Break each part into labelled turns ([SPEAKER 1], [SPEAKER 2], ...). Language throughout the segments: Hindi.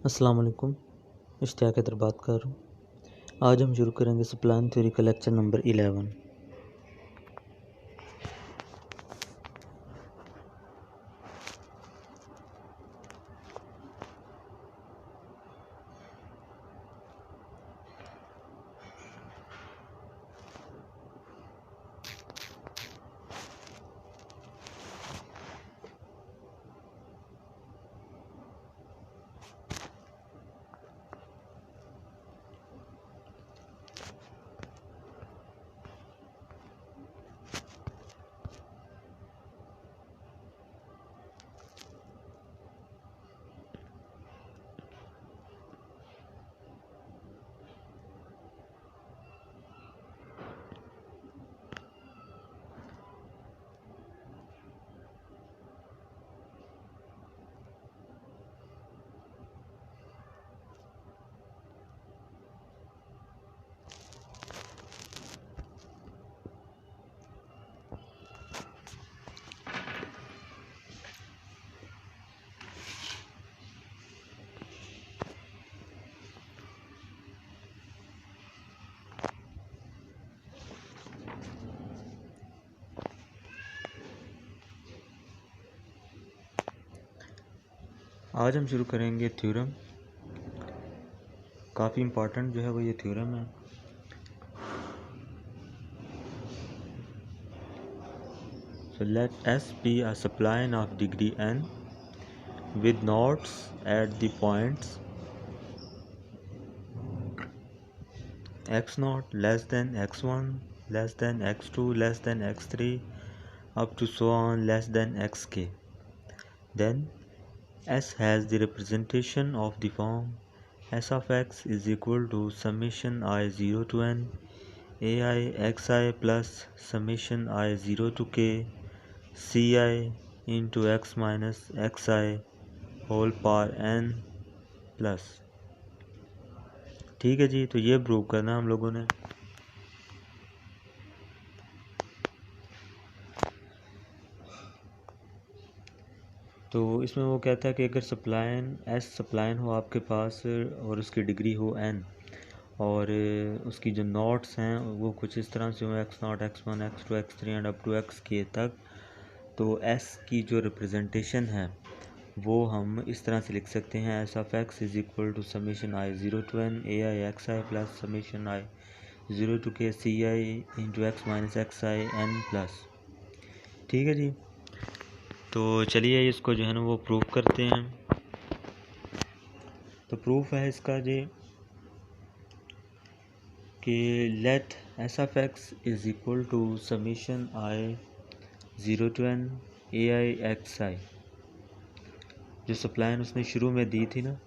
[SPEAKER 1] अस्सलाम वालेकुम। इश्तियाक हैदर बात कर रहा हूँ। आज हम शुरू करेंगे सप्लाइन थ्योरी का लेक्चर नंबर 11। आज हम शुरू करेंगे थ्योरम। काफ़ी इम्पोर्टेंट जो है वो ये थ्योरम है। So let S be a spline of degree n with nodes at the points x naught less than x1 less than x2 less than x3 up to so on less than xk. Then S has the representation of the form S of x is equal to summation I 0 to n ai xi plus summation I 0 to k ci into x minus xi whole power n plus. ठीक है जी, तो ये प्रूव करना हम लोगों ने। तो इसमें वो कहता है कि अगर सप्लाइन एस सप्लाइन हो आपके पास और उसकी डिग्री हो n और उसकी जो नोट्स हैं वो कुछ इस तरह से हो x0 x1 x2 x3 and up to xk तक, तो s की जो रिप्रेजेंटेशन है वो हम इस तरह से लिख सकते हैं s of x is equal to summation I 0 to n ai xi plus summation I 0 to k ci into x minus xi n plus. ठीक है जी, तो चलिए इसको जो है ना वो प्रूफ करते हैं। तो प्रूफ है इसका जी कि let S of x is equal to summation I 0 to n ai xi, जो सप्लाइन उसने शुरू में दी थी ना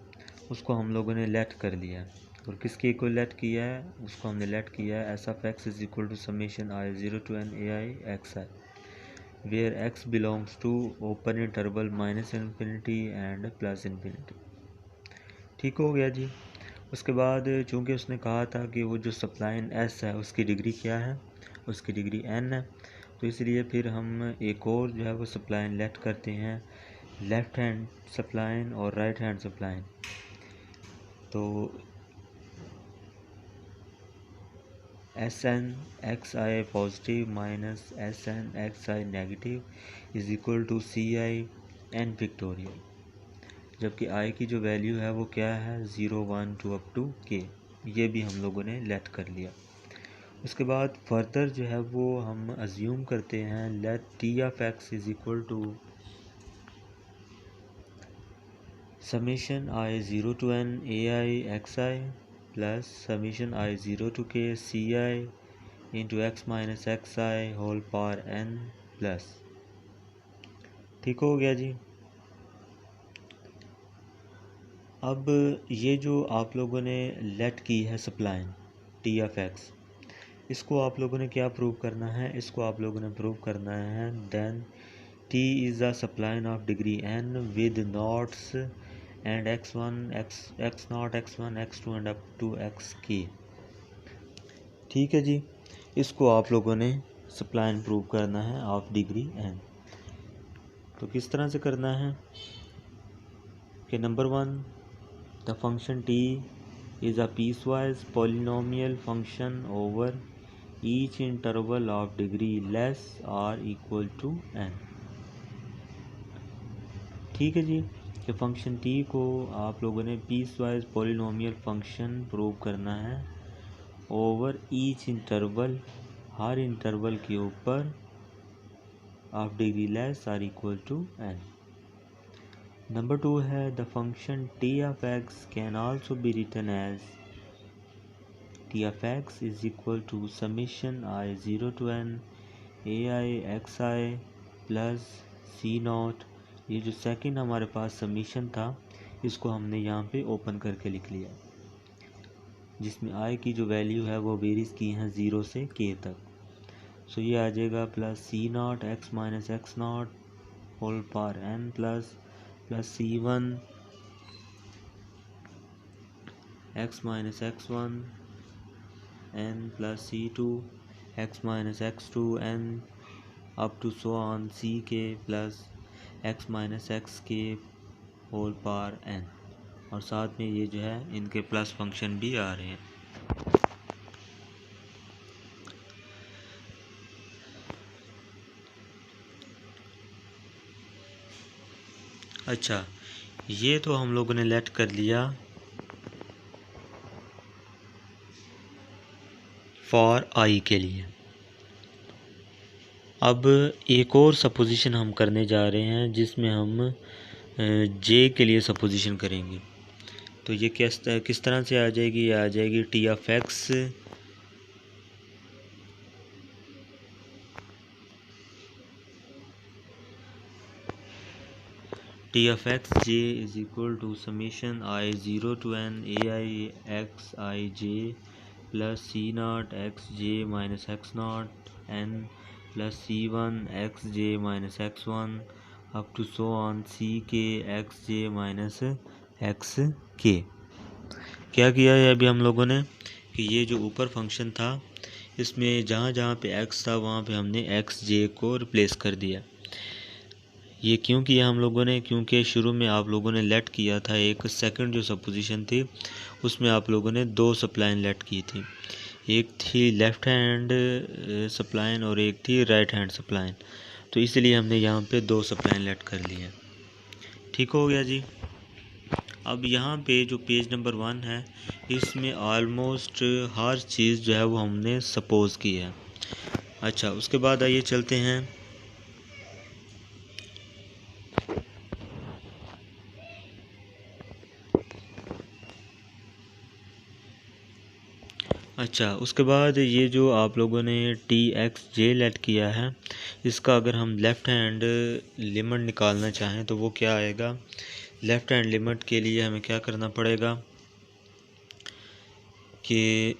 [SPEAKER 1] उसको हम लोगों ने लेट कर लिया और किसके इक्वल लेट किया है, उसको हमने लेट किया है S of x is equal to summation I 0 to n ai xi where x belongs to open interval minus infinity and plus infinity। ठीक हो गया जी। उसके बाद चूंकि उसने कहा था कि वो जो सप्लाइन s है उसकी डिग्री क्या है, उसकी डिग्री n है, तो इसलिए फिर हम एक और जो है वो सप्लाइन लेट करते हैं, लेफ्ट हैंड सप्लाइन और राइट हैंड सप्लाइन। तो Sn xi positive minus Sn xi negative is equal to Ci n factorial, जबकि i की जो वैल्यू है वो क्या है 0 1 2 अप टू k। ये भी हम लोगों ने लेट कर लिया। उसके बाद फर्दर जो है वो हम अज्यूम करते हैं let t of x is equal to summation I 0 to n ai xi plus summation I 0 to k ci into x minus xi whole power n plus. ठीक हो गया जी। अब ये जो आप लोगों ने लेट की है सप्लाइन t ऑफ x, इसको आप लोगों ने क्या प्रूव करना है, इसको आप लोगों ने प्रूव करना है then t is a spline of degree n with knots and x1 x0 x1 x2 and up to xk। ठीक है जी, इसको आप लोगों ने सप्लाइन प्रूव करना है ऑफ डिग्री n। तो किस तरह से करना है कि number 1 the function T is a piecewise polynomial function over each interval of degree less or equal to n। ठीक है जी, कि फंक्शन t को आप लोगों ने पीसवाइज पॉलिनोमियल फंक्शन प्रूव करना है ओवर ईच इंटरवल, हर इंटरवल के ऊपर ऑफ डिग्री लेस और इक्वल टू n। नंबर 2 है the function t of x can also be written as t of x is equal to summation I 0 to n ai xi plus c not. ये जो सेकंड हमारे पास समीशन था इसको हमने यहाँ पे ओपन करके लिख लिया, जिसमें i की जो वैल्यू है वो वेरीज की हैं 0 से k तक। सो ये आ जाएगा plus c naught x minus x naught whole power n plus c1 x minus x1 n plus c2 x minus x2 n up to so on ck plus x minus x के होल पावर n। और साथ में ये जो है इनके प्लस फंक्शन भी आ रहे हैं। अच्छा, ये तो हम लोगों ने लेट कर लिया फॉर आई के लिए। अब एक और सपोजिशन हम करने जा रहे हैं जिसमें हम जे के लिए सपोजिशन करेंगे। तो ये किस तरह से आ जाएगी? ये आ जाएगी t of x j is equal to summation i 0 to n ai x i j plus c not x j minus x not n plus c1 x j minus x one up to so on c k x j minus x के। क्या किया है अभी हम लोगों ने कि ये जो ऊपर फंक्शन था इसमें जहाँ जहाँ पे x था वहाँ पे हमने एक्स जे को रिप्लेस कर दिया। ये क्यों किया हम लोगों ने? क्योंकि शुरू में आप लोगों ने लेट किया था, एक सेकंड जो सपोजिशन थी उसमें आप लोगों ने दो सप्लाइन लेट की थी, एक थी लेफ़्ट हैंड सप्लाइन और एक थी राइट हैंड सप्लाइन। तो इसलिए हमने यहाँ पे दो सप्लाइन लेट कर ली है। ठीक हो गया जी। अब यहाँ पे जो पेज नंबर 1 है इसमें ऑलमोस्ट हर चीज़ जो है वो हमने सपोज की है। अच्छा, उसके बाद आइए चलते हैं अच्छा, उसके बाद ये जो आप लोगों ने टी एक्स जे लेट किया है इसका अगर हम लेफ़्ट हैंड लिमिट निकालना चाहें तो वो क्या आएगा? लेफ़्ट हैंड लिमिट के लिए हमें क्या करना पड़ेगा कि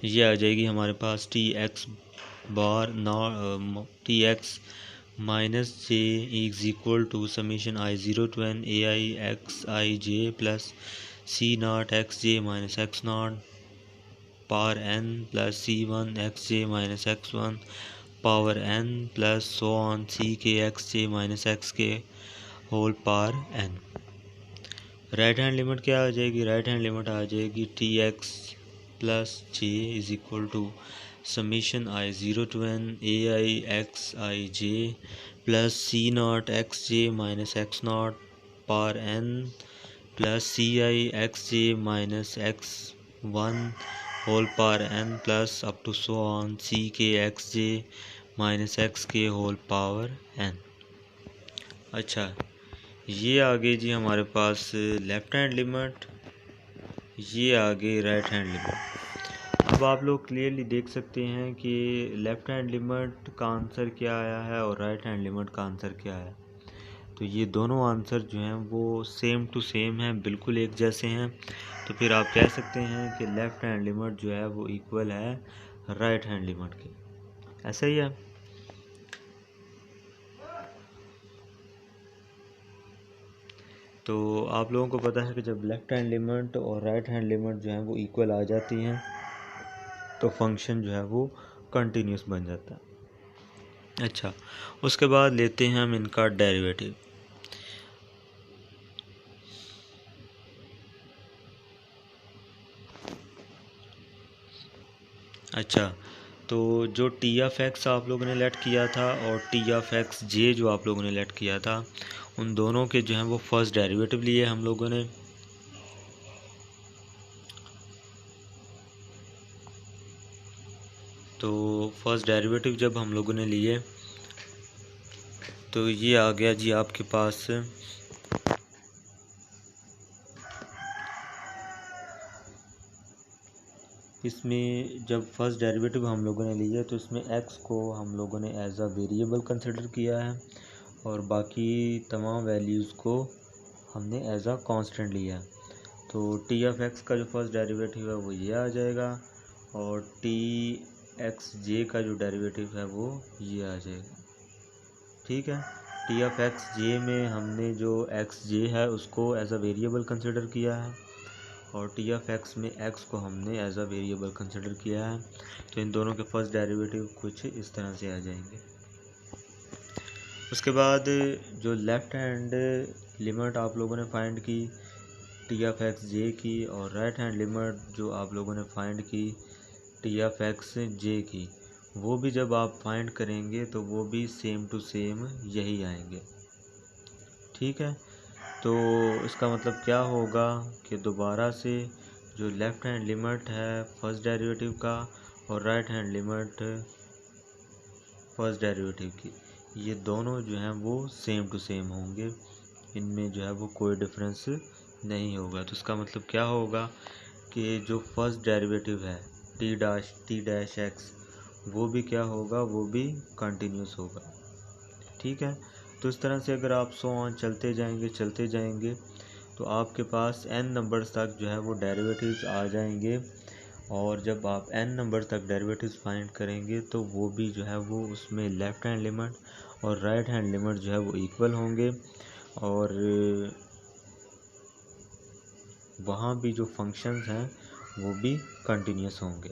[SPEAKER 1] ये आ जाएगी हमारे पास t x bar t x minus j is equal to summation i 0 to n a i x i j plus c not x j minus x not power n plus c1 x j minus x one power n plus so on c k x j minus x के whole power n। Right hand limit क्या आ जाएगी? राइट हैंड लिमिट आ जाएगी t x plus j is equal to summation i 0 to n a i x i j plus c not x j minus x not power n plus c i x j minus x one whole power n plus up to so on c k x j minus x के होल पावर n। अच्छा, ये आगे जी हमारे पास लेफ़्ट हैंड लिमिट, ये आगे राइट हैंड लिमिट। अब आप लोग क्लियरली देख सकते हैं कि लेफ़्ट हैंड लिमिट का आंसर क्या आया है और राइट हैंड लिमिट का आंसर क्या है। तो ये दोनों आंसर जो हैं वो सेम टू सेम हैं, बिल्कुल एक जैसे हैं। तो फिर आप कह सकते हैं कि लेफ़्ट हैंड लिमिट जो है वो इक्वल है राइट हैंड लिमिट के। ऐसा ही है। तो आप लोगों को पता है कि जब लेफ़्ट हैंड लिमिट और राइट हैंड लिमिट जो है वो इक्वल आ जाती हैं तो फंक्शन जो है वो कंटिन्यूस बन जाता है। अच्छा, उसके बाद लेते हैं हम इनका डेरिवेटिव। अच्छा, तो जो टी एफ एक्स आप लोगों ने लेट किया था और टी एफ एक्स जे जो आप लोगों ने लेट किया था, उन दोनों के जो हैं वो फर्स्ट डेरिवेटिव लिए हम लोगों ने। तो फर्स्ट डेरिवेटिव जब हम लोगों ने लिए तो ये आ गया जी आपके पास इसमें जब फर्स्ट डेरिवेटिव हम लोगों ने लिए तो इसमें x को हम लोगों ने एज अ वेरिएबल कंसिडर किया है और बाकी तमाम वैल्यूज़ को हमने एज अ कांस्टेंट लिया है। तो टी एफ एक्स का जो फर्स्ट डेरिवेटिव है वो ये आ जाएगा और टी एक्स जे का जो डेरिवेटिव है वो ये आ जाएगा। ठीक है, टी एफ एक्स जे में हमने जो एक्स जे है उसको एज अ वेरिएबल कंसिडर किया है और टी एफ एक्स में एक्स को हमने एज अ वेरिएबल कंसिडर किया है। तो इन दोनों के फर्स्ट डेरिवेटिव कुछ इस तरह से आ जाएंगे। उसके बाद जो लेफ़्ट हैंड लिमिट आप लोगों ने फाइंड की टी एफ एक्स जे की और राइट हैंड लिमिट जो आप लोगों ने फाइंड की टी एफ एक्स जे की, वो भी जब आप फाइंड करेंगे तो वो भी सेम टू सेम यही आएंगे। ठीक है, तो इसका मतलब क्या होगा कि दोबारा से जो लेफ़्ट हैंड लिमिट है फर्स्ट डेरिवेटिव का और right hand limit first derivative की, ये दोनों जो हैं वो सेम टू सेम होंगे, इनमें जो है वो कोई डिफरेंस नहीं होगा। तो इसका मतलब क्या होगा कि जो फर्स्ट डेरिवेटिव है टी डैश एक्स, वो भी क्या होगा, वो भी कंटिन्यूस होगा। ठीक है, तो इस तरह से अगर आप सो ऑन चलते जाएंगे तो आपके पास n नंबर्स तक जो है वो डेरिवेटिव्स आ जाएंगे और जब आप n नंबर तक डेरिवेटिव्स फाइंड करेंगे तो वो भी जो है वो उसमें लेफ़्ट हैंड लिमिट और राइट हैंड लिमिट जो है वो इक्वल होंगे और वहाँ भी जो फंक्शंस हैं वो भी कंटिन्यूस होंगे।